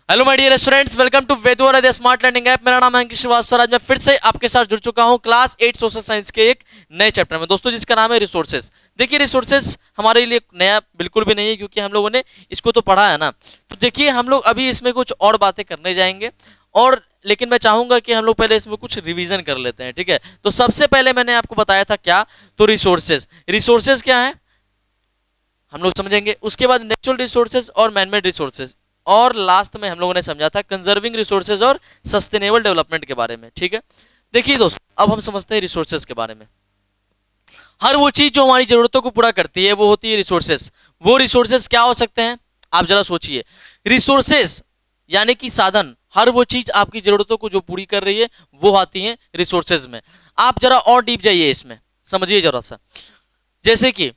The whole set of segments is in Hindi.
Hello my dear students, welcome to Vedora smart learning app. मेरा नाम है अंकित श्रीवास्तव। आज मैं फिर से आपके साथ जुड़ चुका हूं क्लास 8 सोशल साइंस के एक नए चैप्टर में दोस्तों, जिसका नाम है रिसोर्सेज। देखिए, रिसोर्सेज हमारे लिए नया बिल्कुल भी नहीं है, क्योंकि हम लोगों ने इसको तो पढ़ा है ना। तो देखिए, हम लोग अभी इसमें कुछ और बातें करने जाएंगे, और लेकिन मैं चाहूंगा कि हम लोग पहले इसमें कुछ रिवीजन कर लेते हैं, ठीक है। तो सबसे पहले मैंने आपको बताया था क्या, तो रिसोर्सेज। रिसोर्सेज क्या है हम लोग समझेंगे, उसके बाद नेचुरल रिसोर्सेज और मैनमेड रिसोर्सेज, और लास्ट में हम लोगों ने समझा था कंजर्विंग रिसोर्सेज और सस्टेनेबल डेवलपमेंट के बारे में, ठीक है। देखिए दोस्तों, अब हम समझते हैं रिसोर्सेज के बारे में। हर वो चीज जो हमारी जरूरतों को पूरा करती है वो होती है रिसोर्सेज। वो रिसोर्सेज क्या हो सकते हैं, आप जरा सोचिए। रिसोर्सेज यानी कि साधन, हर वो चीज आपकी जरूरतों को जो पूरी कर रही है वो आती है रिसोर्सेज में। आप जरा और डीप जाइए, इसमें समझिए जरा सा। जैसे कि,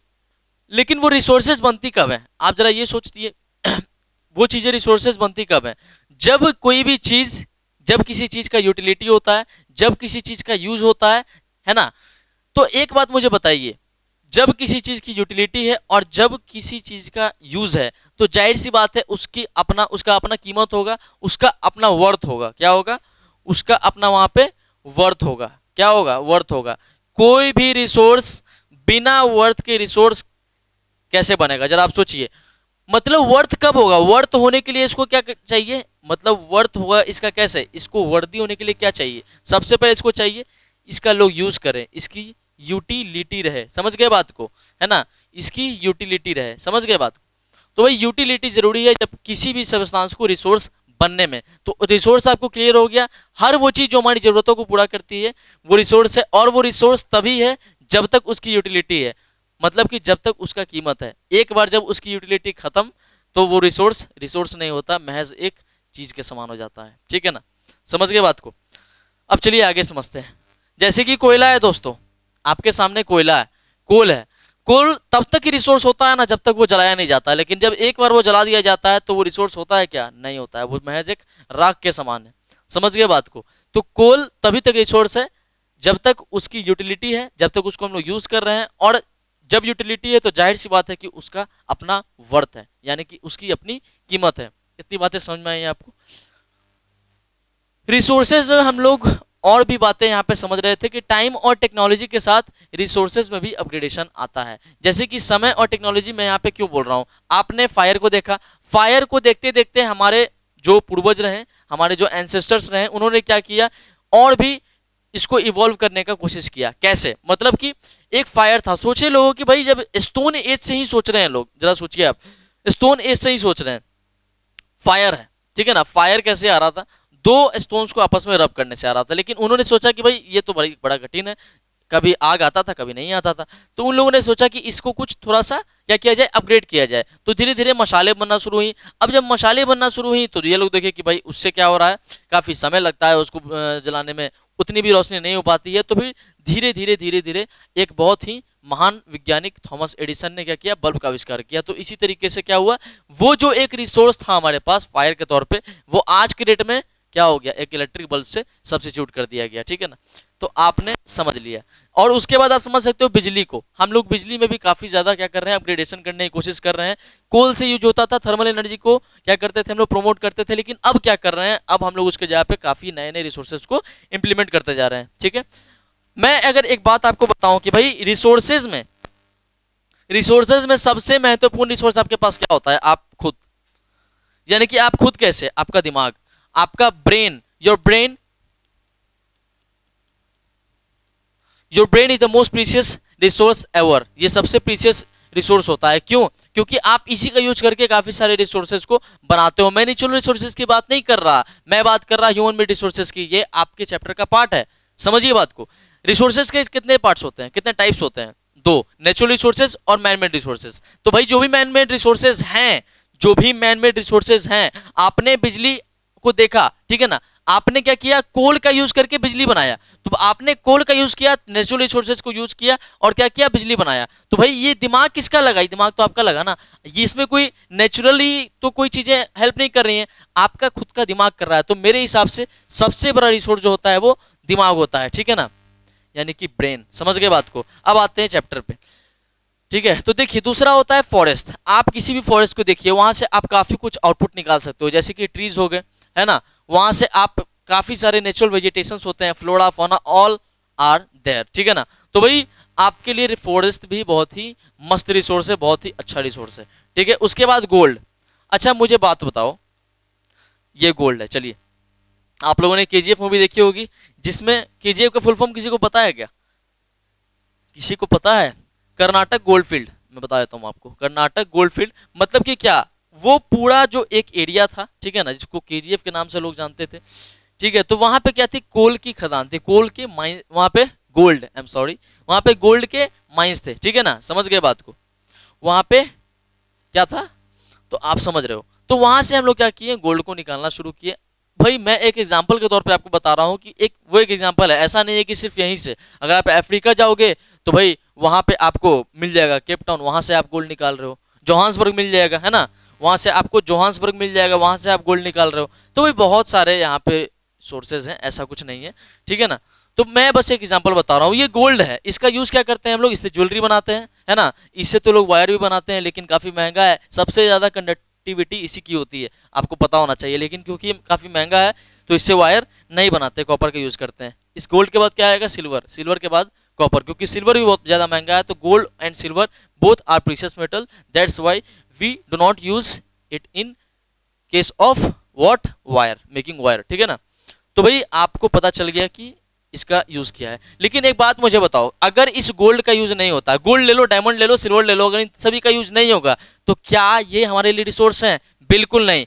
लेकिन वो रिसोर्सेज बनती कब है, आप जरा ये सोचिए। वो चीजें रिसोर्सेज बनती कब है, जब कोई भी चीज, जब किसी चीज का यूटिलिटी होता है, जब किसी चीज का यूज होता है ना। तो एक बात मुझे बताइए, जब किसी चीज की यूटिलिटी है और जब किसी चीज का यूज है, तो जाहिर सी बात है उसका अपना कीमत होगा, उसका अपना वर्थ होगा। क्या होगा, उसका अपना वहां पे वर्थ होगा। क्या होगा, वर्थ होगा। कोई भी रिसोर्स बिना वर्थ के रिसोर्स कैसे बनेगा, जरा आप सोचिए। मतलब वर्थ कब होगा, वर्थ होने के लिए इसको क्या चाहिए, मतलब वर्थ होगा इसका कैसे, इसको वर्दी होने के लिए क्या चाहिए, सबसे पहले इसको चाहिए इसका लोग यूज करें, इसकी यूटिलिटी रहे। समझ गए बात को, है ना, इसकी यूटिलिटी रहे, समझ गए बात को। तो भाई यूटिलिटी जरूरी है जब किसी भी सब्सटेंस को रिसोर्स बनने में। तो रिसोर्स आपको क्लियर हो गया, हर वो चीज जो हमारी जरूरतों को पूरा करती है वो रिसोर्स है, और वो रिसोर्स तभी है जब तक उसकी यूटिलिटी है, मतलब कि जब तक उसका कीमत है। एक बार जब उसकी यूटिलिटी खत्म, तो वो रिसोर्स रिसोर्स नहीं होता, महज एक चीज के समान हो जाता है, ठीक है ना। समझ गए बात को। अब चलिए आगे समझते हैं। जैसे कि कोयला है दोस्तों, आपके सामने कोयला है, कोल है। कोल तब तक ही रिसोर्स होता है ना जब तक वो जलाया नहीं जाता, लेकिन जब एक बार वो जला दिया जाता है तो वो रिसोर्स होता है क्या, नहीं होता है, वो महज एक राख के समान है। समझ गए बात को। तो कोल तभी तक रिसोर्स है जब तक उसकी यूटिलिटी है, जब तक उसको हम लोग यूज कर रहे हैं, और जब यूटिलिटी है तो जाहिर सी बात है कि उसका अपना वर्थ है, यानी कि उसकी अपनी कीमत है। इतनी बातें समझ में आई आपको। रिसोर्सेज में हम लोग और भी बातें यहाँ पे समझ रहे थे कि टाइम और टेक्नोलॉजी के साथ रिसोर्सेज में भी अपग्रेडेशन आता है। जैसे कि समय और टेक्नोलॉजी में यहाँ पे क्यों बोल रहा हूँ, आपने फायर को देखा, फायर को देखते देखते हमारे जो पूर्वज रहे, हमारे जो एंसेस्टर्स रहे, उन्होंने क्या किया, और भी इसको इवॉल्व करने का कोशिश किया। कैसे, मतलब कि एक फायर था, सोचे लोगों कि भाई जब स्टोन एज से ही सोच रहे हैं लोग, जरा सोचिए आप, स्टोन एज से ही सोच रहे हैं फायर है, ठीक है ना। फायर कैसे आ रहा था, दो स्टोन्स को आपस में रब करने से आ रहा था, लेकिन उन्होंने सोचा कि भाई ये तो बड़ी बड़ा कठिन है, कभी आग आता था कभी नहीं आता था। तो उन लोगों ने सोचा कि इसको कुछ थोड़ा सा क्या किया जाए, अपग्रेड किया जाए। तो धीरे धीरे मशाले बनना शुरू हुई। अब जब मशाले बनना शुरू हुई तो ये लोग देखे कि भाई उससे क्या हो रहा है, काफी समय लगता है उसको जलाने में, उतनी भी रोशनी नहीं हो पाती है। तो फिर धीरे धीरे धीरे धीरे एक बहुत ही महान वैज्ञानिक थॉमस एडिसन ने क्या किया, बल्ब का आविष्कार किया। तो इसी तरीके से क्या हुआ, वो जो एक रिसोर्स था हमारे पास फायर के तौर पे, वो आज के डेट में क्या हो गया, एक इलेक्ट्रिक बल्ब से सब्स्टिट्यूट कर दिया गया, ठीक है ना। तो आपने समझ लिया। और उसके बाद आप समझ सकते हो बिजली को, हम लोग बिजली में भी काफी ज्यादा क्या कर रहे हैं, अपग्रेडेशन करने की कोशिश कर रहे हैं। कोल से यूज होता था, थर्मल एनर्जी को क्या करते थे हम लोग, प्रमोट करते थे, लेकिन अब क्या कर रहे हैं, अब हम लोग उसके जगह पे काफी नए नए रिसोर्सेज को इंप्लीमेंट करते जा रहे हैं, ठीक है। मैं अगर एक बात आपको बताऊं कि भाई रिसोर्सेज में सबसे महत्वपूर्ण रिसोर्स आपके पास क्या होता है, आप खुद, यानी कि आप खुद कैसे, आपका दिमाग, आपका brain, your brain is the most precious resource ever. ये सबसे प्रीशियस रिसोर्स होता है। क्यों, क्योंकि आप इसी का यूज करके काफी सारे रिसोर्सेज को बनाते हो। मैं नेचुरल रिसोर्सेज की बात नहीं कर रहा, मैं बात कर रहा ह्यूमन मेड रिसोर्सेज की। ये आपके चैप्टर का पार्ट है, समझिए बात को। रिसोर्सेज के कितने पार्ट्स होते हैं, कितने टाइप्स होते हैं, दो, नेचुरल रिसोर्सेज और मैन मेड रिसोर्सेज। तो भाई जो भी मैन मेड रिसोर्सेज हैं, जो भी मैन मेड रिसोर्सेज हैं, आपने बिजली को देखा, ठीक है ना, आपने क्या किया, कोल का यूज करके बिजली बनाया। तो आपने कोल का यूज किया, नेचुरल रिसोर्सेज को यूज किया, और क्या किया, बिजली बनाया। तो भाई ये दिमाग किसका लगा, ये दिमाग तो आपका लगा ना। ये इसमें कोई नेचुरली तो कोई चीजें हेल्प नहीं कर रही हैं, आपका खुद का दिमाग कर रहा है। तो मेरे हिसाब से सबसे बड़ा रिसोर्स जो होता है वो दिमाग होता है, ठीक है ना, यानी कि ब्रेन। समझ गए बात को। अब आते हैं चैप्टर पे। ठीक है। तो देखिए दूसरा होता है फॉरेस्ट। आप किसी भी फॉरेस्ट को देखिए, वहां से आप काफी कुछ आउटपुट निकाल सकते हो, जैसे कि ट्रीज हो गए, है ना, वहां से आप काफी सारे नेचुरल वेजिटेशंस होते हैं, flora fauna all are there, ठीक है ना। तो भाई आपके लिए फॉरेस्ट भी बहुत ही मस्त रिसोर्स है, बहुत ही अच्छा रिसोर्स है, ठीक है। उसके बाद गोल्ड। अच्छा मुझे बात बताओ, ये गोल्ड है, चलिए आप लोगों ने केजीएफ मूवी देखी होगी, जिसमें केजीएफ का फुल फॉर्म किसी को पता है क्या? किसी को पता है? कर्नाटक गोल्डफील्ड। मैं बता देता हूँ आपको, कर्नाटक गोल्डफील्ड मतलब कि क्या, वो पूरा जो एक एरिया था, ठीक है ना, जिसको केजीएफ के नाम से लोग जानते थे, ठीक है। तो वहां पे क्या थी, कोल की खदान थी, कोल के माइन, वहां पे गोल्ड, आई एम सॉरी, वहां पे गोल्ड के माइंस थे, ठीक है ना, समझ गए बात को। वहां पे क्या था, तो आप समझ रहे हो। तो वहां से हम लोग क्या किए, गोल्ड को निकालना शुरू किए। भाई मैं एक एग्जांपल के तौर पे आपको बता रहा हूँ कि एक वो एक एग्जांपल है, ऐसा नहीं है कि सिर्फ यहीं से। अगर आप अफ्रीका जाओगे तो भाई वहां पे आपको मिल जाएगा केप टाउन, वहां से आप गोल्ड निकाल रहे हो। जोहान्सबर्ग मिल जाएगा, है ना, वहां से आपको जोहान्सबर्ग मिल जाएगा, वहां से आप गोल्ड निकाल रहे हो। तो भाई बहुत सारे यहाँ पे सोर्सेज हैं, ऐसा कुछ नहीं है, ठीक है ना। तो मैं बस एक एग्जांपल बता रहा हूँ, ये गोल्ड है, इसका यूज क्या करते हैं हम लोग, इससे ज्वेलरी बनाते हैं, है ना। इससे तो लोग वायर भी बनाते हैं, लेकिन काफी महंगा है, सबसे ज्यादा कंडक्टिविटी इसी की होती है, आपको पता होना चाहिए। लेकिन क्योंकि काफी महंगा है तो इससे वायर नहीं बनाते, कॉपर का यूज करते हैं। इस गोल्ड के बाद क्या आएगा, सिल्वर, सिल्वर के बाद कॉपर, क्योंकि सिल्वर भी बहुत ज्यादा महंगा है। तो gold and silver both are precious metal, that's why we do not use it in case of what, wire, making wire, ठीक है ना। तो भाई आपको पता चल गया कि इसका यूज किया है। लेकिन एक बात मुझे बताओ, अगर इस गोल्ड का यूज नहीं होता, गोल्ड ले लो, डायमंड ले लो, सिल्वर ले लो, अगर इन सभी का यूज नहीं होगा तो क्या ये हमारे लिए रिसोर्स हैं? बिल्कुल नहीं।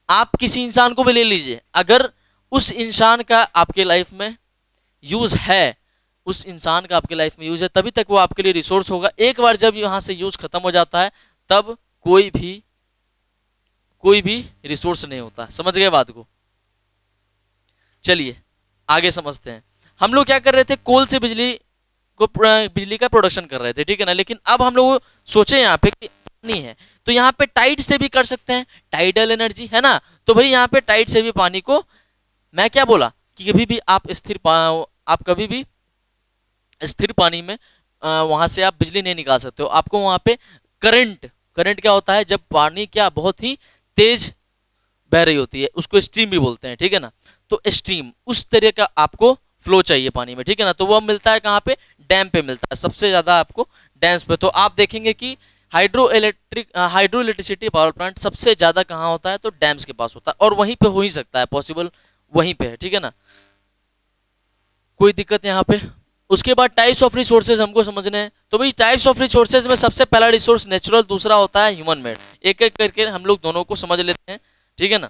आप किसी इंसान को भी ले लीजिए, अगर उस इंसान का आपके लाइफ में यूज है, उस इंसान का आपके लाइफ में यूज है, तभी तक वो आपके लिए रिसोर्स होगा। एक बार जब यहाँ से यूज खत्म हो जाता है, तब कोई भी रिसोर्स नहीं होता। समझ गए बात को? चलिए आगे समझते हैं। हम लोग क्या कर रहे थे, कोल से बिजली का प्रोडक्शन कर रहे थे, ठीक है ना। लेकिन अब हम लोग सोचे यहाँ पे कि पानी है, तो यहाँ पे टाइड से भी कर सकते हैं, टाइडल एनर्जी, है ना। तो भाई यहाँ पे टाइड से भी पानी को, मैं क्या बोला कि कभी भी आप कभी भी स्थिर पानी में वहां से आप बिजली नहीं निकाल सकते हो। आपको वहां पे करंट, करंट क्या होता है, जब पानी क्या बहुत ही तेज बह रही होती है, उसको स्ट्रीम भी बोलते हैं, ठीक है ना। तो स्ट्रीम उस तरह का आपको फ्लो चाहिए पानी में, ठीक है ना। तो वो मिलता है कहाँ पे, डैम पे मिलता है, सबसे ज्यादा आपको डैम्स पे। तो आप देखेंगे कि हाइड्रो इलेक्ट्रिसिटी पावर प्लांट सबसे ज्यादा कहाँ होता है, तो डैम्स के पास होता है, और वहीं पे हो ही सकता है, पॉसिबल वहीं पे है, ठीक है ना, कोई दिक्कत यहाँ पे। उसके बाद टाइप्स ऑफ रिसोर्सेज हमको समझने हैं। तो भाई टाइप्स ऑफ रिसोर्सेज में सबसे पहला रिसोर्स नेचुरल, दूसरा होता है ह्यूमन मेड। एक एक करके हम लोग दोनों को समझ लेते हैं, ठीक है ना।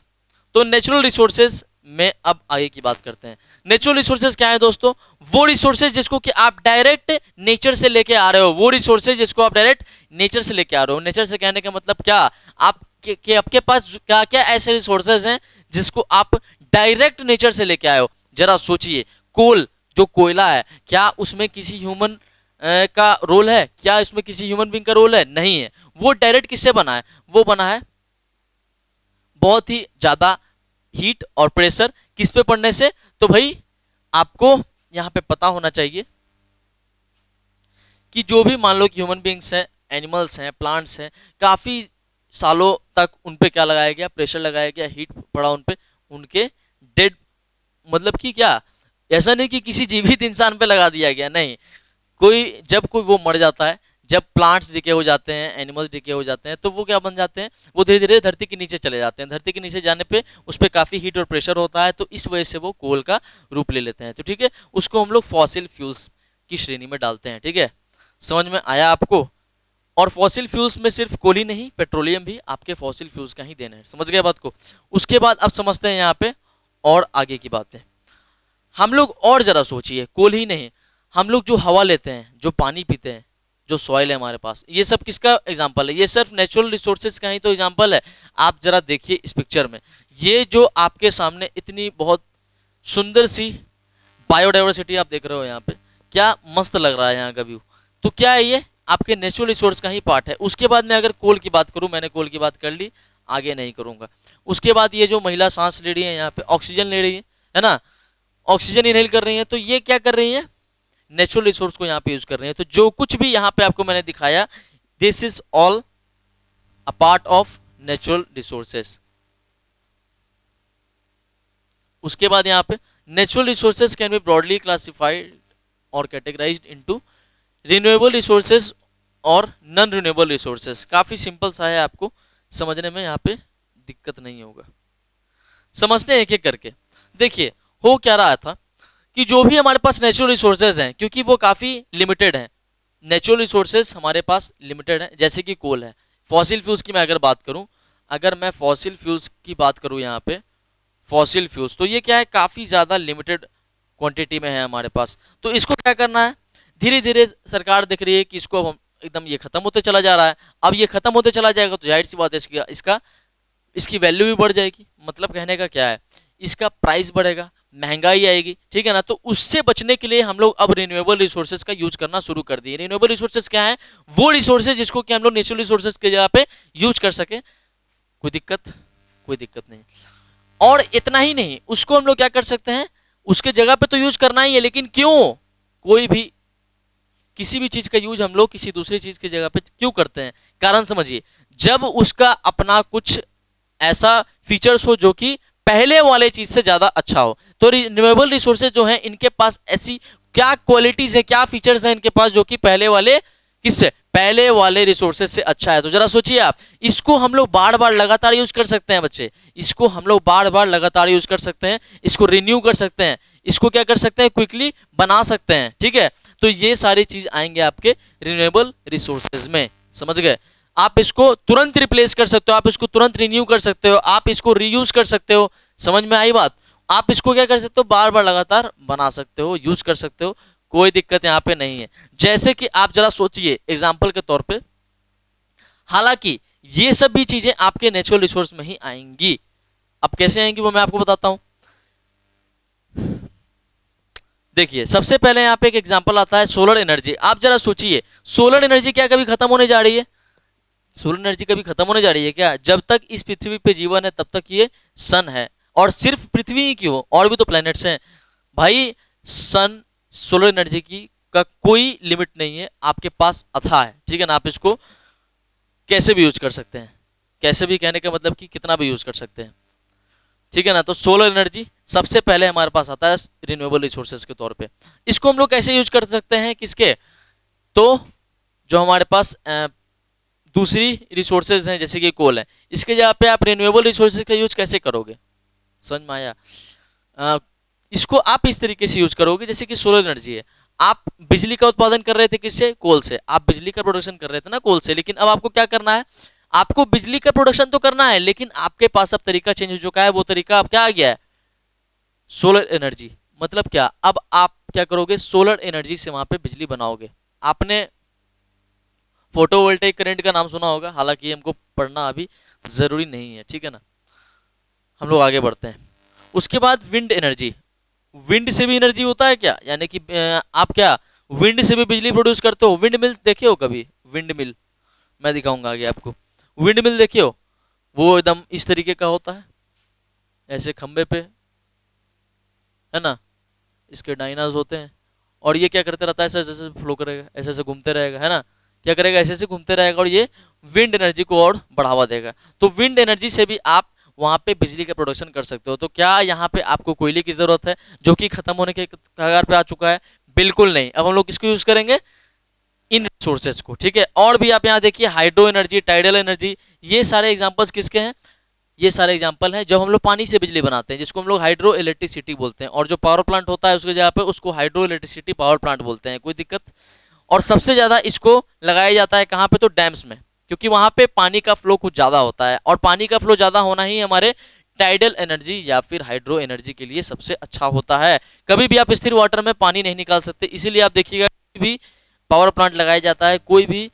तो नेचुरल रिसोर्सेज में अब आगे की बात करते हैं। नेचुरल रिसोर्सेज क्या है दोस्तों, वो रिसोर्सेज जिसको कि आप डायरेक्ट नेचर से लेके आ रहे हो, वो रिसोर्सेज जिसको आप डायरेक्ट नेचर से लेके आ रहे हो। नेचर से कहने का मतलब क्या, आपके पास क्या क्या ऐसे रिसोर्सेज हैं जिसको आप डायरेक्ट नेचर से लेके आए हो। जरा सोचिए, कोल जो कोयला है, क्या उसमें किसी ह्यूमन का रोल है? क्या इसमें किसी ह्यूमन बीइंग का रोल है? नहीं है। वो डायरेक्ट किससे बना है, वो बना है बहुत ही ज्यादा हीट और प्रेशर किस पे पड़ने से। तो भाई आपको यहां पे पता होना चाहिए कि जो भी मान लो कि ह्यूमन बीइंग्स हैं, एनिमल्स हैं, प्लांट्स हैं, काफी सालों तक उन पे क्या लगाया गया, प्रेशर लगाया गया, हीट पड़ा उन पे, उनके डेड, मतलब कि क्या, ऐसा नहीं कि किसी जीवित इंसान पे लगा दिया गया, नहीं। जब कोई वो मर जाता है, जब प्लांट्स डिके हो जाते हैं, एनिमल्स डिके हो जाते हैं, तो वो क्या बन जाते हैं, वो धीरे धीरे धरती के नीचे चले जाते हैं। धरती के नीचे जाने पे उस पर काफ़ी हीट और प्रेशर होता है, तो इस वजह से वो कोल का रूप ले लेते हैं। तो ठीक है, उसको हम लोग फॉसिल फ्यूल्स की श्रेणी में डालते हैं, ठीक है। समझ में आया आपको? और फॉसिल फ्यूल्स में सिर्फ कोल ही नहीं, पेट्रोलियम भी आपके फॉसिल फ्यूल्स का ही देना है। समझ गए बात को? उसके बाद अब समझते हैं यहाँ पे और आगे की बातें। हम लोग और जरा सोचिए, कोल ही नहीं, हम लोग जो हवा लेते हैं, जो पानी पीते हैं, जो सॉइल है हमारे पास, ये सब किसका एग्जाम्पल है? ये सिर्फ नेचुरल रिसोर्सेज का ही तो एग्जाम्पल है। आप जरा देखिए इस पिक्चर में, ये जो आपके सामने इतनी बहुत सुंदर सी बायोडाइवर्सिटी आप देख रहे हो यहाँ पे, क्या मस्त लग रहा है यहाँ का व्यू। तो क्या है, ये आपके नेचुरल रिसोर्स का ही पार्ट है। उसके बाद मैं अगर कोल की बात करूँ, मैंने कोल की बात कर ली, आगे नहीं करूँगा। उसके बाद ये जो महिला सांस ले रही है यहाँ पे, ऑक्सीजन ले रही है ना, ऑक्सीजन इनहेल कर रही है, तो ये क्या कर रही है, नेचुरल रिसोर्स को यहाँ पे यूज कर रहे हैं। तो जो कुछ भी यहाँ पे आपको मैंने दिखाया, this is all a part of natural resources. उसके बाद यहाँ पे natural resources can be broadly classified और कैटेगराइज्ड इनटू रिन्यूएबल रिसोर्सेज और नॉन रिन्यूएबल रिसोर्सेज। काफी सिंपल सा है, आपको समझने में यहाँ पे दिक्कत नहीं होगा। समझते हैं एक एक करके। देखिए हो क्या रहा था कि जो भी हमारे पास नेचुरल रिसोर्सेज हैं, क्योंकि वो काफी लिमिटेड हैं, नेचुरल रिसोर्सेज हमारे पास लिमिटेड हैं, जैसे कि कोल है। फॉसिल फ्यूल्स की मैं अगर बात करूं, अगर मैं फॉसिल फ्यूल्स की बात करूं यहाँ पे फॉसिल फ्यूल्स, तो ये क्या है, काफी ज्यादा लिमिटेड क्वांटिटी में है हमारे पास। तो इसको क्या करना है, धीरे धीरे सरकार देख रही है कि इसको अब एकदम ये खत्म होते चला जा रहा है। अब ये खत्म होते चला जाएगा तो जाहिर सी बात है इसकी वैल्यू भी बढ़ जाएगी। मतलब कहने का क्या है, इसका प्राइस बढ़ेगा, महंगाई आएगी, ठीक है ना। तो उससे बचने के लिए हम लोग अब रिन्यूएबल रिसोर्सेज का यूज करना शुरू कर दिए। रिन्यूएबल रिसोर्सेज क्या है, वो रिसोर्सेज जिसको कि हम लोग नेचुरल रिसोर्सेज के जगह पे यूज कर सके। कोई दिक्कत नहीं। और इतना ही नहीं, उसको हम लोग क्या कर सकते हैं, उसके जगह पे तो यूज करना ही है, लेकिन क्यों, कोई भी किसी भी चीज का यूज हम लोग किसी दूसरी चीज की जगह पे क्यों करते हैं, कारण समझिए। जब उसका अपना कुछ ऐसा फीचर्स हो जो कि पहले वाले चीज से ज्यादा अच्छा हो। तो रिन्यूएबल रिसोर्सेज जो हैं, इनके पास ऐसी क्या क्वालिटीज है, क्या फीचर्स हैं इनके पास जो कि पहले वाले रिसोर्सेज से अच्छा है। तो जरा सोचिए आप, इसको हम लोग बार बार लगातार यूज कर सकते हैं बच्चे, इसको हम लोग बार बार लगातार यूज कर सकते हैं, इसको रिन्यू कर सकते हैं, इसको क्या कर सकते हैं, क्विकली बना सकते हैं, ठीक है। तो ये सारी चीज आएंगे आपके रिन्यूएबल रिसोर्सेज में, समझ गए। आप इसको तुरंत रिप्लेस कर सकते हो, आप इसको तुरंत रिन्यू कर सकते हो, आप इसको रीयूज कर सकते हो, समझ में आई बात। आप इसको क्या कर सकते हो, बार बार लगातार बना सकते हो, यूज कर सकते हो, कोई दिक्कत यहाँ पे नहीं है। जैसे कि आप जरा सोचिए एग्जाम्पल के तौर पे, हालांकि ये सब भी चीजें आपके नेचुरल रिसोर्स में ही आएंगी। अब कैसे आएंगी वो मैं आपको बताता हूं। देखिए सबसे पहले यहाँ पे एक एग्जांपल आता है सोलर एनर्जी। आप जरा सोचिए, सोलर एनर्जी क्या कभी खत्म होने जा रही है? सोलर एनर्जी कभी खत्म होने जा रही है क्या? जब तक इस पृथ्वी पे जीवन है तब तक ये सन है। और सिर्फ पृथ्वी ही क्यों, और भी तो प्लैनेट्स हैं भाई। सन सोलर एनर्जी की का कोई लिमिट नहीं है, आपके पास अथाह है, ठीक है ना। आप इसको कैसे भी यूज कर सकते हैं, कैसे भी कहने का मतलब कि कितना भी यूज कर सकते हैं, ठीक है ना। तो सोलर एनर्जी सबसे पहले हमारे पास आता है रिन्यूएबल रिसोर्सेज के तौर पे। इसको हम लोग कैसे यूज कर सकते हैं, किसके, तो जो हमारे पास दूसरी रिसोर्सेज हैं जैसे कि कोल है, इसके जगह पे आप रिन्यूएबल रिसोर्सेज का यूज कैसे करोगे, समझ में आया। इसको आप इस तरीके से यूज करोगे जैसे कि सोलर एनर्जी है, आप बिजली का उत्पादन कर रहे थे किससे, कोल से। आप बिजली का प्रोडक्शन कर रहे थे ना कोल से, लेकिन अब आपको क्या करना है, आपको बिजली का प्रोडक्शन तो करना है, लेकिन आपके पास अब तरीका चेंज हो चुका है। वो तरीका अब क्या आ गया है, सोलर एनर्जी। मतलब क्या, अब आप क्या करोगे, सोलर एनर्जी से वहां पे बिजली बनाओगे। आपने फोटोवोल्टेइक करंट का नाम सुना होगा, हालांकि हमको पढ़ना अभी जरूरी नहीं है, ठीक है ना। हम लोग आगे बढ़ते हैं। उसके बाद विंड एनर्जी। विंड से भी एनर्जी होता है क्या, यानी कि आप क्या विंड से भी बिजली प्रोड्यूस करते हो। विंड मिल देखे हो कभी, विंड मिल मैं दिखाऊंगा आगे आपको। विंड मिल देखे हो, वो एकदम इस तरीके का होता है, ऐसे खंबे पे, है ना, इसके डाइनाज होते हैं, और ये क्या करते रहता है, ऐसे ऐसे फ्लो करेगा, ऐसे ऐसे घूमते रहेगा, है ना, क्या करेगा, ऐसे ऐसे घूमते रहेगा, और ये विंड एनर्जी को और बढ़ावा देगा। तो विंड एनर्जी से भी आप वहां पे बिजली का प्रोडक्शन कर सकते हो। तो क्या यहाँ पे आपको कोयले की जरूरत है जो कि खत्म होने के कगार पे आ चुका है? बिल्कुल नहीं। अब हम लोग किसको यूज करेंगे, इन रिसोर्सेज को, ठीक है। और भी आप यहाँ देखिए हाइड्रो एनर्जी, टाइडल एनर्जी, ये सारे एग्जांपल्स किसके हैं, ये सारे एग्जांपल हैं जब हम लोग पानी से बिजली बनाते हैं, जिसको हम लोग हाइड्रो इलेक्ट्रिसिटी बोलते हैं। और जो पावर प्लांट होता है उसके जगह पे उसको हाइड्रो इलेक्ट्रिसिटी पावर प्लांट बोलते हैं, कोई दिक्कत। और सबसे ज्यादा इसको लगाया जाता है कहाँ पे, तो डैम्स में, क्योंकि वहां पे पानी का फ्लो कुछ ज्यादा होता है, और पानी का फ्लो ज्यादा होना ही हमारे टाइडल एनर्जी या फिर हाइड्रो एनर्जी के लिए सबसे अच्छा होता है। कभी भी आप स्थिर वाटर में पानी नहीं निकाल सकते, इसीलिए आप देखिएगा कोई भी पावर प्लांट लगाया जाता है, कोई भी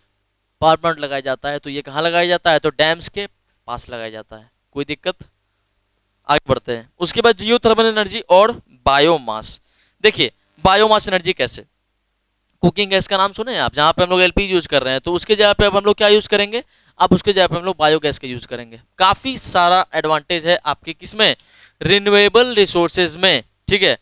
पावर प्लांट लगाया जाता है तो ये कहाँ लगाया जाता है, तो डैम्स के पास लगाया जाता है, कोई दिक्कत। आगे बढ़ते हैं। उसके बाद जियो थर्मल एनर्जी और बायोमास। देखिए बायोमास एनर्जी कैसे, कुकिंग गैस का नाम सुने हैं आप, जहाँ पे हम लोग एलपीजी यूज कर रहे हैं, तो उसके जगह पे अब हम लोग क्या यूज करेंगे, अब उसके जगह पे हम लोग बायोगैस का यूज करेंगे। काफी सारा एडवांटेज है आपके किसमें, रिन्यूएबल रिसोर्सेज में, ठीक है।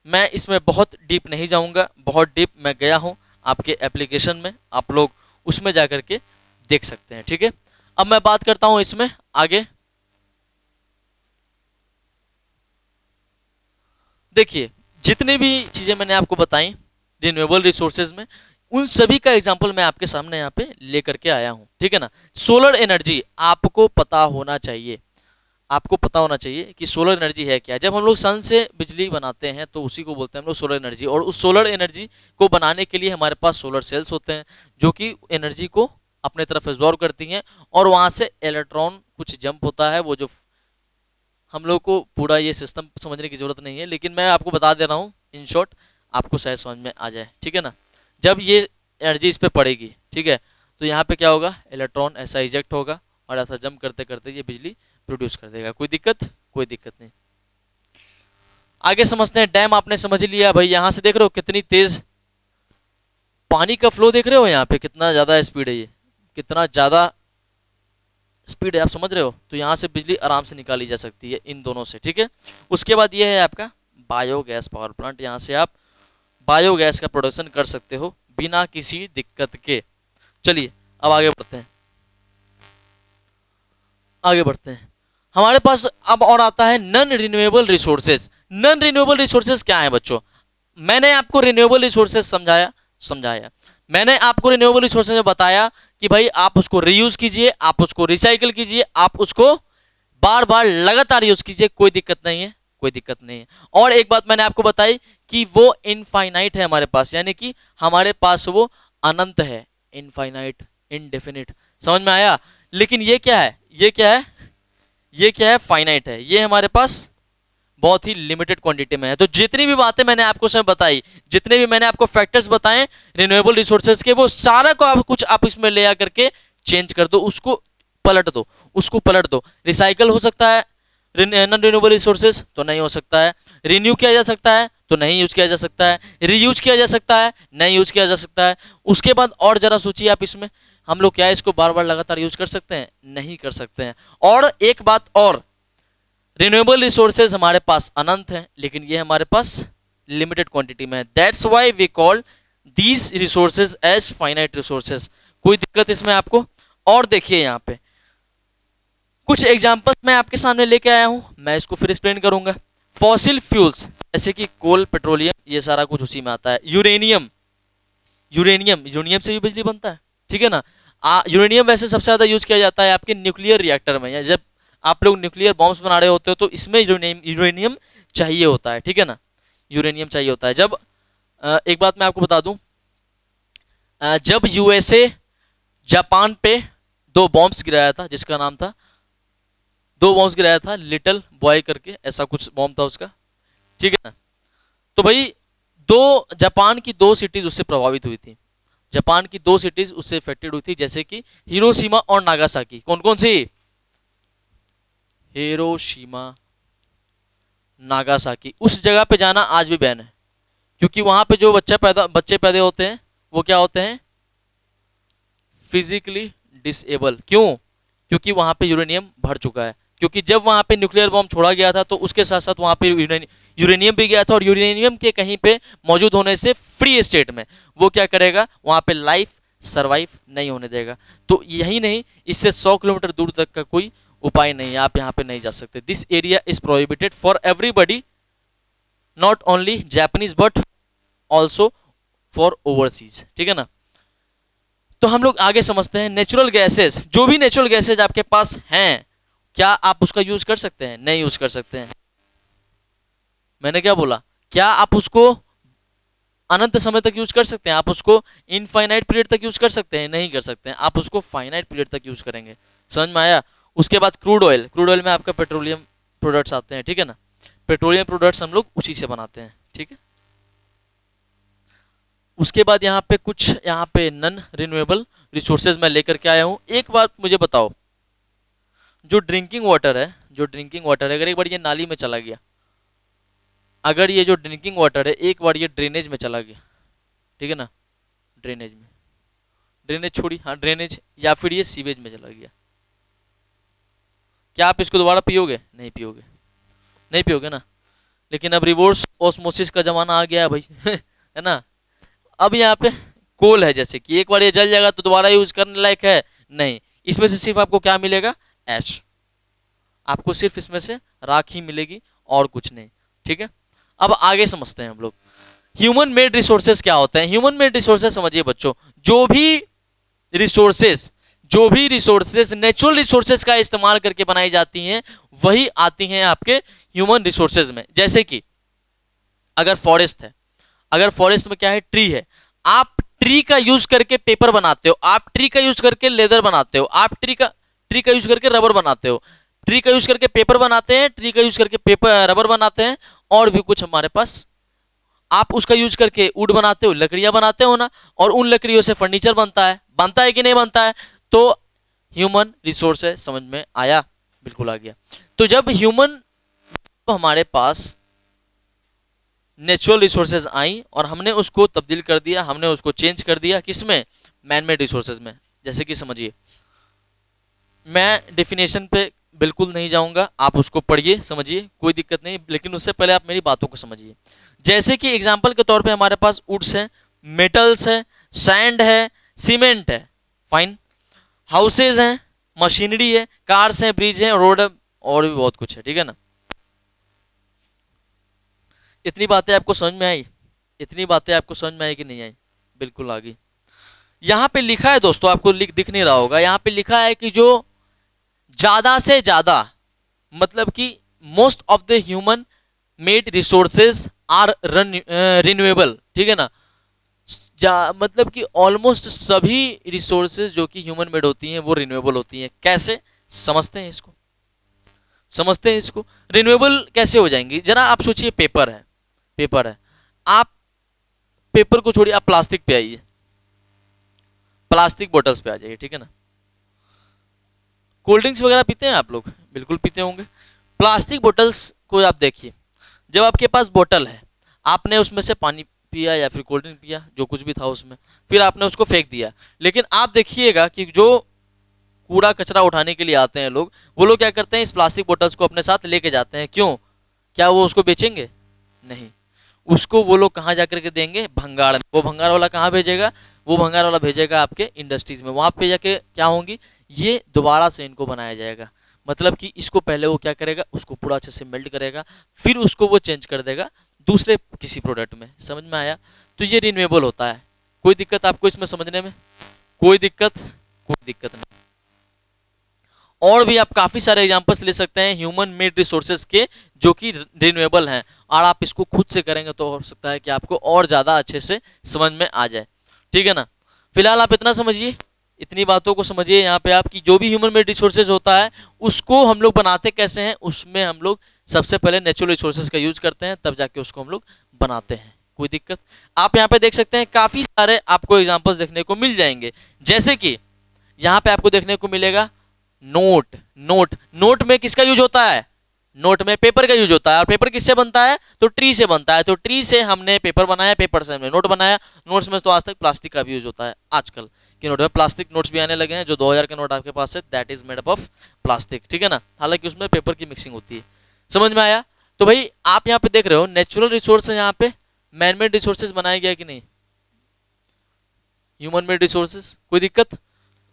मैं इसमें बहुत डीप नहीं जाऊंगा, बहुत डीप मैं गया हूं आपके एप्लीकेशन में, आप लोग उसमें जा करके देख सकते हैं। ठीक है, अब मैं बात करता हूं इसमें आगे। देखिए जितने भी चीजें मैंने आपको बताई रिन्यूएबल रिसोर्सेज में, उन सभी का एग्जांपल मैं आपके सामने यहाँ पे लेकर के आया हूँ। ठीक है ना, सोलर एनर्जी आपको पता होना चाहिए, आपको पता होना चाहिए कि सोलर एनर्जी है क्या। जब हम लोग सन से बिजली बनाते हैं तो उसी को बोलते हैं हम लोग सोलर एनर्जी, और उस सोलर एनर्जी को बनाने के लिए हमारे पास सोलर सेल्स होते हैं जो कि एनर्जी को अपने तरफ एब्जॉर्ब करती हैं, और वहाँ से इलेक्ट्रॉन कुछ जंप होता है। वो जो हम लोग को पूरा ये सिस्टम समझने की जरूरत नहीं है, लेकिन मैं आपको बता दे रहा हूँ इन शॉर्ट, आपको शायद समझ में आ जाए। ठीक है ना, जब ये एनर्जी इस पर पड़ेगी, ठीक है, तो यहाँ पे क्या होगा, इलेक्ट्रॉन ऐसा इजेक्ट होगा और ऐसा जंप करते करते ये बिजली प्रोड्यूस कर देगा। कोई दिक्कत? कोई दिक्कत नहीं। आगे समझते हैं। डैम आपने समझ लिया भाई, यहाँ से देख रहे हो कितनी तेज पानी का फ्लो, देख रहे हो यहाँ पे कितना ज्यादा स्पीड है, ये कितना ज्यादा स्पीड है, आप समझ रहे हो। तो यहाँ से बिजली आराम से निकाली जा सकती है इन दोनों से। ठीक है, उसके बाद ये है आपका बायोगैस पावर प्लांट। यहाँ से आप बायोगैस का प्रोडक्शन कर सकते हो बिना किसी दिक्कत के। चलिए अब आगे बढ़ते हैं, आगे बढ़ते हैं। हमारे पास अब और आता है non renewable resources. Non renewable resources क्या है बच्चों? मैंने आपको रिन्यूएबल रिसोर्सेज समझाया मैंने आपको रिन्यूएबल रिसोर्सेज में बताया कि भाई आप उसको रीयूज कीजिए, आप उसको रिसाइकिल कीजिए, आप उसको बार बार लगातार यूज कीजिए, कोई दिक्कत नहीं है, कोई दिक्कत नहीं है। और एक बात मैंने आपको बताई कि वो इनफाइनाइट है हमारे पास, यानी कि हमारे पास वो अनंत है, इनफाइनाइट, इनडेफिनिट। समझ में आया? लेकिन ये क्या है, ये क्या है, ये क्या है, फाइनाइट है। ये हमारे पास बहुत ही लिमिटेड क्वांटिटी में है। तो जितनी भी बातें मैंने आपको उसमें बताई, जितने भी मैंने आपको फैक्टर्स बताए रिन्यूएबल रिसोर्सेज के, वो सारा को आप कुछ आप इसमें ले आकर के चेंज कर दो, उसको पलट दो, उसको पलट दो। रिसाइकल हो सकता है नॉन रिन्यूएबल रिसोर्सेज, तो नहीं हो सकता है। रिन्यू किया जा सकता है, तो नहीं यूज किया जा सकता है। रीयूज किया जा सकता है, नहीं यूज किया जा सकता है। उसके बाद और जरा सोचिए आप, इसमें हम लोग क्या है, इसको बार बार लगातार यूज कर सकते हैं? नहीं कर सकते हैं। और एक बात और, रिन्यूएबल रिसोर्सेज हमारे पास अनंत है, लेकिन ये हमारे पास लिमिटेड क्वांटिटी में है। That's why we call these resources as finite resources. कोई दिक्कत इसमें आपको? और देखिए यहाँ पे कुछ एग्जांपल्स मैं आपके सामने लेके आया हूँ, मैं इसको फिर एक्सप्लेन करूंगा। फॉसिल फ्यूल्स जैसे कि कोल, पेट्रोलियम, ये सारा कुछ उसी में आता है। यूरेनियम, यूरेनियम से भी बिजली बनता है। ठीक है ना, यूरेनियम वैसे सबसे ज्यादा यूज किया जाता है आपके न्यूक्लियर रिएक्टर में, या जब आप लोग न्यूक्लियर बॉम्ब्स बना रहे होते हो तो इसमें यूरेनियम चाहिए होता है। ठीक है ना, यूरेनियम चाहिए होता है। जब एक बात मैं आपको बता दूं, जब यूएसए जापान पे दो बॉम्ब्स गिराया था, जिसका नाम था, दो बॉम्ब्स गिराया था, लिटिल बॉय करके ऐसा कुछ बॉम्ब था उसका। ठीक है ना, तो भाई जापान की दो सिटीज उससे प्रभावित हुई थी, जापान की दो सिटीज उससे इफेक्टेड हुई थी, जैसे कि हिरोशिमा और नागासाकी। कौन कौन सी? Hiroshima, Nagasaki. उस जगह पे जाना आज भी बैन है, क्योंकि वहां पे जो बच्चे पैदा होते हैं वो क्या होते हैं? Physically disable. क्यों? क्योंकि वहां पे यूरेनियम भर चुका है। क्योंकि जब वहां पे न्यूक्लियर बॉम्ब छोड़ा गया था तो उसके साथ साथ वहां पे यूरेनियम भी गया था, और यूरेनियम के कहीं पे मौजूद होने से फ्री स्टेट में वो क्या करेगा, वहां पे लाइफ सरवाइव नहीं होने देगा। तो यही नहीं, इससे 100 किलोमीटर दूर तक का कोई उपाय नहीं है, आप यहाँ पे नहीं जा सकते। This area is prohibited for everybody, not only Japanese but also for overseas. ठीक है ना, तो हम लोग आगे समझते हैं। नेचुरल गैसेज, जो भी नेचुरल गैसेज आपके पास हैं, क्या आप उसका यूज कर सकते हैं? नहीं यूज कर सकते हैं। मैंने क्या बोला? क्या आप उसको अनंत समय तक यूज कर सकते हैं? आप उसको इनफाइनाइट पीरियड तक यूज कर सकते हैं? नहीं कर सकते हैं। आप उसको फाइनाइट पीरियड तक यूज करेंगे। समझ में आया? उसके बाद क्रूड ऑयल, क्रूड ऑयल में आपका पेट्रोलियम प्रोडक्ट्स आते हैं। ठीक है ना, पेट्रोलियम प्रोडक्ट्स हम लोग उसी से बनाते हैं। ठीक है, उसके बाद यहाँ पे कुछ नॉन रिन्यूएबल रिसोर्सेज मैं लेकर के आया हूँ। एक बात मुझे बताओ, जो ड्रिंकिंग वाटर है, अगर एक बार ये नाली में चला गया, अगर ये जो ड्रिंकिंग वाटर है एक बार ये ड्रेनेज में चला गया, ठीक है ना, ड्रेनेज छोड़ी, हाँ ड्रेनेज, या फिर ये सीवेज में चला गया, क्या आप इसको दोबारा पियोगे? नहीं पियोगे, नहीं पियोगे ना। लेकिन अब रिवर्स ऑस्मोसिस का जमाना आ गया है भाई है ना। अब यहाँ पे कोल है, जैसे कि एक बार ये जल जाएगा तो दोबारा यूज करने लायक है नहीं। इसमें से सिर्फ आपको क्या मिलेगा, ऐश, आपको सिर्फ इसमें से राख ही मिलेगी और कुछ नहीं। ठीक है, अब आगे समझते हैं हम लोग ह्यूमन मेड रिसोर्सेज क्या होते हैं। ह्यूमन मेड रिसोर्सेज समझिए बच्चों, जो भी रिसोर्सेज नेचुरल रिसोर्सेज का इस्तेमाल करके बनाई जाती हैं वही आती हैं आपके ह्यूमन रिसोर्सेज में। जैसे कि अगर फॉरेस्ट है, अगर फॉरेस्ट में क्या है, ट्री है, आप ट्री का यूज करके पेपर बनाते हो, आप ट्री का यूज करके लेदर बनाते हो, आप ट्री का यूज करके रबर बनाते हो, ट्री का यूज करके पेपर बनाते हैं, ट्री का यूज करके पेपर रबर बनाते हैं, और भी कुछ हमारे पास, आप उसका यूज करके वुड बनाते हो, लकड़ियां बनाते हो ना, और उन लकड़ियों से फर्नीचर बनता है कि नहीं बनता है। तो ह्यूमन रिसोर्स है, समझ में आया, बिल्कुल आ गया। तो जब ह्यूमन, तो हमारे पास नेचुरल रिसोर्सेज आई और हमने उसको तब्दील कर दिया, हमने उसको चेंज कर दिया किसमें, मैन मेड रिसोर्सेज में। जैसे कि समझिए, मैं डेफिनेशन पे बिल्कुल नहीं जाऊंगा, आप उसको पढ़िए समझिए, कोई दिक्कत नहीं, लेकिन उससे पहले आप मेरी बातों को समझिए। जैसे कि एग्जांपल के तौर पे हमारे पास वुड्स है, मेटल्स है, सैंड है, सीमेंट है, फाइन, हाउसेज हैं, मशीनरी है, कार्स हैं, ब्रिज है, रोड है, और भी बहुत कुछ है। ठीक है ना, इतनी बातें आपको समझ में आई, इतनी बातें आपको समझ में आई कि नहीं आई, बिल्कुल आ गई। यहां पे लिखा है दोस्तों, आपको दिख नहीं रहा होगा, यहां पे लिखा है कि जो ज्यादा से ज्यादा, मतलब कि most of the human made resources are renewable. ठीक है ना, मतलब कि ऑलमोस्ट सभी रिसोर्सेज जो कि ह्यूमन मेड होती हैं वो रिन्यूएबल होती हैं। कैसे समझते हैं इसको, समझते हैं इसको, रिन्यूएबल कैसे हो जाएंगी, जरा आप सोचिए, पेपर है, पेपर है, आप पेपर को छोड़िए, आप प्लास्टिक पे आइए, प्लास्टिक बोटल्स पे आ जाइए। ठीक है ना, कोल्ड ड्रिंक्स वगैरह पीते हैं आप लोग, बिल्कुल पीते होंगे। प्लास्टिक बोटल्स को आप देखिए, जब आपके पास बोतल है, आपने उसमें से पानी पिया या फिर कोल्ड ड्रिंक पिया, जो कुछ भी था उसमें, फिर आपने उसको फेंक दिया। लेकिन आप देखिएगा कि जो कूड़ा कचरा उठाने के लिए आते हैं लोग, वो लोग क्या करते हैं, इस प्लास्टिक बोतल्स को अपने साथ लेके जाते हैं। क्यों, क्या वो उसको बेचेंगे, नहीं, उसको वो लोग कहाँ जाकर के देंगे, भंगार में। वो भंगार वाला कहाँ भेजेगा, वो भंगार वाला भेजेगा आपके इंडस्ट्रीज में, वहां पे जाके क्या होंगी, ये दोबारा से इनको बनाया जाएगा। मतलब कि इसको पहले वो क्या करेगा, उसको पूरा अच्छे से मेल्ट करेगा, फिर उसको वो चेंज कर देगा दूसरे किसी प्रोडक्ट में। समझ में आया, तो ये रिन्यूएबल होता है। कोई दिक्कत आपको इसमें समझने में, कोई दिक्कत नहीं। और भी आप काफी सारे एग्जांपल्स ले सकते हैं ह्यूमन मेड रिसोर्सेज के, जो कि रिन्यूएबल हैं, और आप इसको खुद से करेंगे तो हो सकता है कि आपको और ज्यादा अच्छे से समझ में आ जाए। ठीक है ना, फिलहाल आप इतना समझिए, इतनी बातों को समझिए यहाँ पे, आपकी जो भी ह्यूमन मेड रिसोर्सेज होता है उसको हम लोग बनाते कैसे हैं, उसमें हम लोग सबसे पहले नेचुरल रिसोर्सेज का यूज करते हैं, तब जाके उसको हम लोग बनाते हैं। कोई दिक्कत, आप यहाँ पे देख सकते हैं काफी सारे आपको एग्जाम्पल्स देखने को मिल जाएंगे। जैसे कि यहाँ पे आपको देखने को मिलेगा नोट में किसका यूज होता है, नोट में पेपर का यूज होता है, और पेपर किससे बनता है, तो ट्री से बनता है। तो ट्री से हमने पेपर बनाया, पेपर से हमने नोट बनाया, नोट्स में तो आज तक प्लास्टिक का भी यूज होता है। आजकल के नोट में प्लास्टिक नोट्स भी आने लगे हैं, जो 2000 के नोट आपके पास है, that is made up of plastic. ठीक है ना, हालांकि उसमें पेपर की मिक्सिंग होती है। समझ में आया, तो भाई आप यहाँ पे देख रहे हो नेचुरल रिसोर्स है, यहाँ पे मैन मेड रिसोर्सेज बनाया गया कि नहीं, ह्यूमन मेड रिसोर्सेज। कोई दिक्कत,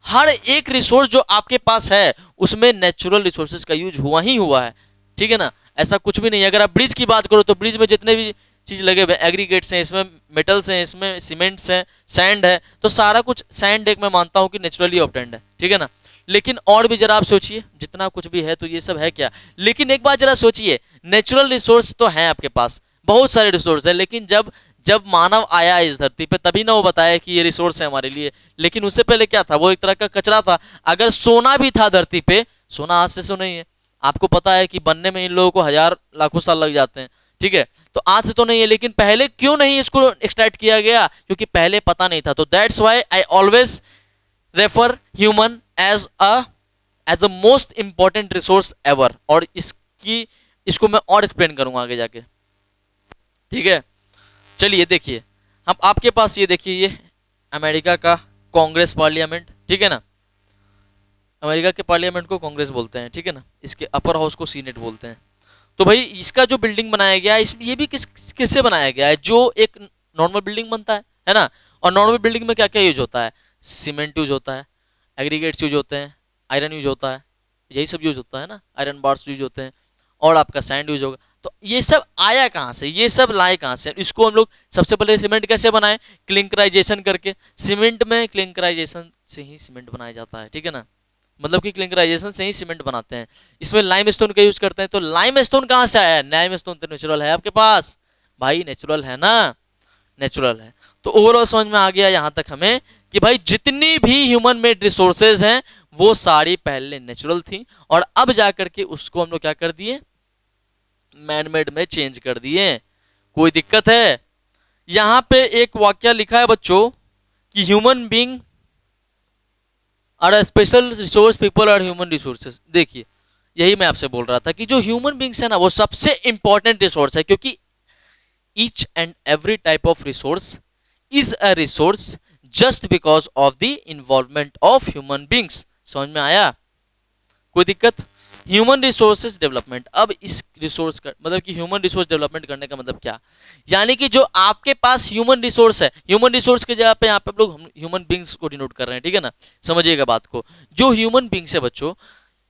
हर एक रिसोर्स जो आपके पास है उसमें नेचुरल रिसोर्सेज का यूज हुआ ही हुआ है। ठीक है ना, ऐसा कुछ भी नहीं है। अगर आप ब्रिज की बात करो तो ब्रिज में जितने भी चीज लगे हुए, एग्रीगेट्स हैं, इसमें मेटल्स हैं, इसमें सीमेंट्स हैं, सैंड है, तो सारा कुछ सैंड एक मैं मानता हूं कि नेचुरली ऑब्टेन्ड है। ठीक है ना, लेकिन और भी जरा आप सोचिए, जितना कुछ भी है तो ये सब है क्या। लेकिन एक बात जरा सोचिए, नेचुरल रिसोर्स तो है आपके पास, बहुत सारे रिसोर्स है, लेकिन जब मानव आया इस धरती पे तभी ना वो बताया कि ये रिसोर्स है हमारे लिए। लेकिन उससे पहले क्या था, वो एक तरह का कचरा था। अगर सोना भी था धरती पे, सोना आज से तो नहीं है, आपको पता है कि बनने में इन लोगों को हजार लाखों साल लग जाते हैं। ठीक है, तो आज से तो नहीं है, लेकिन पहले क्यों नहीं इसको एक्सट्रैक्ट किया गया, क्योंकि पहले पता नहीं था। तो that's why I always refer human as a most important resource ever. और इसको मैं और एक्सप्लेन करूंगा आगे जाके। ठीक है, चलिए देखिए, हम आपके पास ये देखिए, ये अमेरिका का कांग्रेस पार्लियामेंट। ठीक है ना, अमेरिका के पार्लियामेंट को कांग्रेस बोलते हैं। ठीक है ना, इसके अपर हाउस को सीनेट बोलते हैं। तो भाई इसका जो बिल्डिंग बनाया गया है, ये भी किससे बनाया गया है, जो एक नॉर्मल बिल्डिंग बनता है ना, और नॉर्मल बिल्डिंग में क्या क्या यूज होता है, सीमेंट यूज होता है, एग्रीगेट्स यूज होते हैं, आयरन यूज होता है, यही सब यूज होता है ना, आयरन बार्स यूज होते हैं, और आपका सैंड यूज होगा। तो ये सब आया कहाँ से, ये सब लाए कहाँ से, इसको हम लोग सबसे पहले सीमेंट कैसे बनाए, क्लिंकराइजेशन करके। सीमेंट में क्लिंकराइजेशन से ही सीमेंट बनाया जाता है, ठीक है ना, मतलब कि क्लिंकराइजेशन से ही सीमेंट बनाते हैं। इसमें लाइमस्टोन का यूज करते हैं। तो लाइमस्टोन कहाँ से आया है, लाइमस्टोन तो नेचुरल है आपके पास भाई, नेचुरल है ना, नेचुरल है। तो ओवरऑल समझ में आ गया यहाँ तक हमें कि भाई जितनी भी ह्यूमन मेड रिसोर्सेज हैं वो सारी पहले नेचुरल थी, और अब जाकर के उसको हम लोग क्या कर दिए, मैन मेड में चेंज कर दिए। कोई दिक्कत है? यहां पे एक वाक्य लिखा है बच्चों कि human being are a special resource, people are human resources. देखिए यही मैं आपसे बोल रहा था कि जो ह्यूमन बींग्स है ना वो सबसे इंपॉर्टेंट रिसोर्स है, क्योंकि each and every type of resource is a resource just because of the involvement of human beings. समझ में आया? कोई दिक्कत? Human resources development. अब इस रिसोर्स का मतलब कि ह्यूमन रिसोर्स डेवलपमेंट करने का मतलब क्या, यानी कि जो आपके पास ह्यूमन रिसोर्स है, ह्यूमन रिसोर्स के जगह पे यहाँ पे हम लोग ह्यूमन बींग्स को डिनोट कर रहे हैं, ठीक है ना, समझिएगा बात को। जो ह्यूमन बींग्स है बच्चों,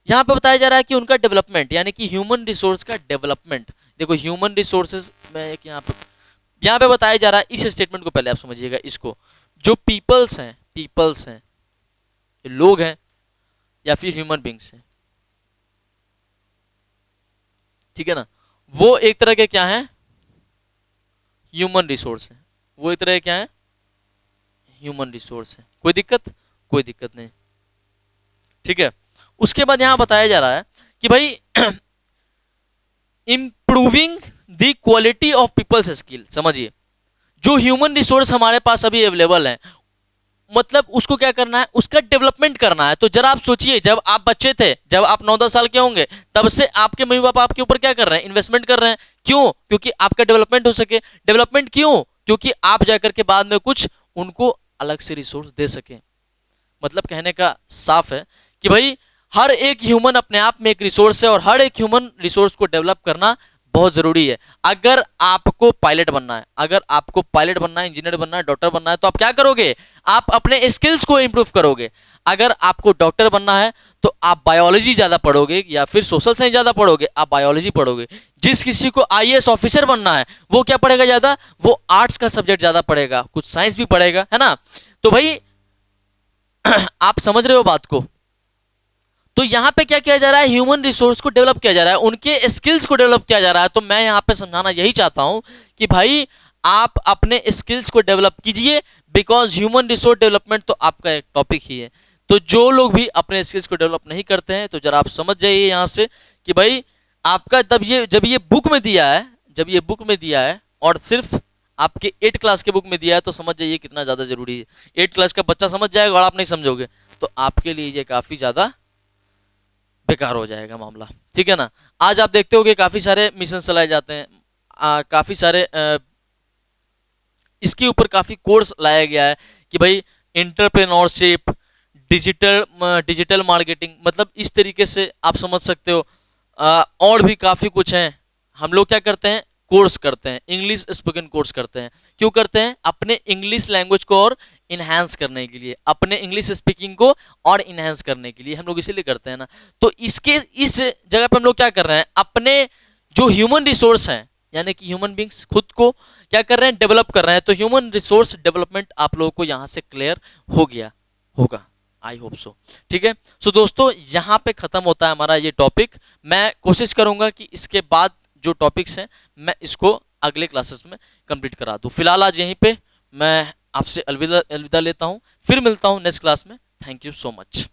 यहाँ पे बताया जा रहा है कि उनका डेवलपमेंट, यानी कि ह्यूमन रिसोर्स का डेवलपमेंट। देखो ह्यूमन रिसोर्सेज में एक यहाँ पे बताया जा रहा है, इस स्टेटमेंट को पहले आप समझिएगा इसको। जो पीपल्स हैं, लोग हैं या फिर ह्यूमन बींग्स हैं, ठीक है ना, वो एक तरह के क्या है, ह्यूमन रिसोर्स है। वो एक तरह के क्या है, ह्यूमन रिसोर्स है। कोई दिक्कत? कोई दिक्कत नहीं, ठीक है। उसके बाद यहां बताया जा रहा है कि भाई improving the quality of people's skill. समझिए, जो ह्यूमन रिसोर्स हमारे पास अभी अवेलेबल है, मतलब उसको क्या करना है, उसका डेवलपमेंट करना है। तो जरा आप सोचिए, जब आप बच्चे थे, जब आप 9-10 साल के होंगे, तब से आपके मम्मी पापा आपके ऊपर क्या कर रहे हैं, इन्वेस्टमेंट कर रहे हैं। क्यों? क्योंकि आपका डेवलपमेंट हो सके। डेवलपमेंट क्यों? क्योंकि आप जाकर के बाद में कुछ उनको अलग से रिसोर्स दे सके। मतलब कहने का साफ है कि भाई हर एक ह्यूमन अपने आप में एक रिसोर्स है, और हर एक ह्यूमन रिसोर्स को डेवलप करना बहुत जरूरी है। अगर आपको पायलट बनना है, अगर आपको पायलट बनना है, इंजीनियर बनना है, डॉक्टर बनना है, तो आप क्या करोगे, आप अपने स्किल्स को इंप्रूव करोगे। अगर आपको डॉक्टर बनना है तो आप बायोलॉजी ज्यादा पढ़ोगे या फिर सोशल साइंस ज्यादा पढ़ोगे, आप बायोलॉजी पढ़ोगे। जिस किसी को आईएएस ऑफिसर बनना है वो क्या पढ़ेगा ज्यादा, वो आर्ट्स का सब्जेक्ट ज्यादा पढ़ेगा, कुछ साइंस भी पढ़ेगा, है ना। तो भाई आप समझ रहे हो बात को। तो यहां पे क्या किया जा रहा है, ह्यूमन रिसोर्स को डेवलप किया जा रहा है, उनके स्किल्स को डेवलप किया जा रहा है। तो मैं यहां पे समझाना यही चाहता हूं कि भाई आप अपने स्किल्स को डेवलप कीजिए, बिकॉज ह्यूमन रिसोर्स डेवलपमेंट तो आपका एक टॉपिक ही है। तो जो लोग भी अपने स्किल्स को डेवलप नहीं करते हैं, तो जरा आप समझ जाइए यहां से कि भाई आपका जब ये बुक में दिया है, जब ये बुक में दिया है और सिर्फ आपके 8 क्लास के बुक में दिया है, तो समझ जाइए कितना ज्यादा जरूरी है। 8 क्लास का बच्चा समझ जाएगा और आप नहीं समझोगे, तो आपके लिए ये काफी ज्यादा बेकार हो जाएगा मामला, ठीक है ना। आज आप देखते हो कि काफी सारे मिशन चलाए जाते हैं, काफी सारे इसके ऊपर काफी कोर्स लाया गया है कि भाई एंटरप्रेन्योरशिप, डिजिटल मार्केटिंग, मतलब इस तरीके से आप समझ सकते हो। और भी काफी कुछ है। हम लोग क्या करते हैं, कोर्स करते हैं, इंग्लिश स्पोकन कोर्स करते हैं। क्यों करते हैं? अपने इंग्लिश लैंग्वेज को और इनहेंस करने के लिए, अपने इंग्लिश स्पीकिंग को और इनहेंस करने के लिए हम लोग इसीलिए करते हैं ना। तो इस जगह पे हम लोग क्या कर रहे हैं, अपने जो ह्यूमन रिसोर्स हैं, यानी कि ह्यूमन बींग्स खुद को क्या कर रहे हैं, डेवलप कर रहे हैं। तो ह्यूमन रिसोर्स डेवलपमेंट आप लोगों को यहाँ से क्लियर हो गया होगा, आई होप सो, ठीक है। सो दोस्तों यहाँ पे खत्म होता है हमारा ये टॉपिक। मैं कोशिश करूंगा कि इसके बाद जो टॉपिक्स हैं मैं इसको अगले क्लासेस में कंप्लीट करा दूं। फिलहाल आज यहीं पे मैं आपसे अलविदा लेता हूं, फिर मिलता हूं नेक्स्ट क्लास में। Thank you so much.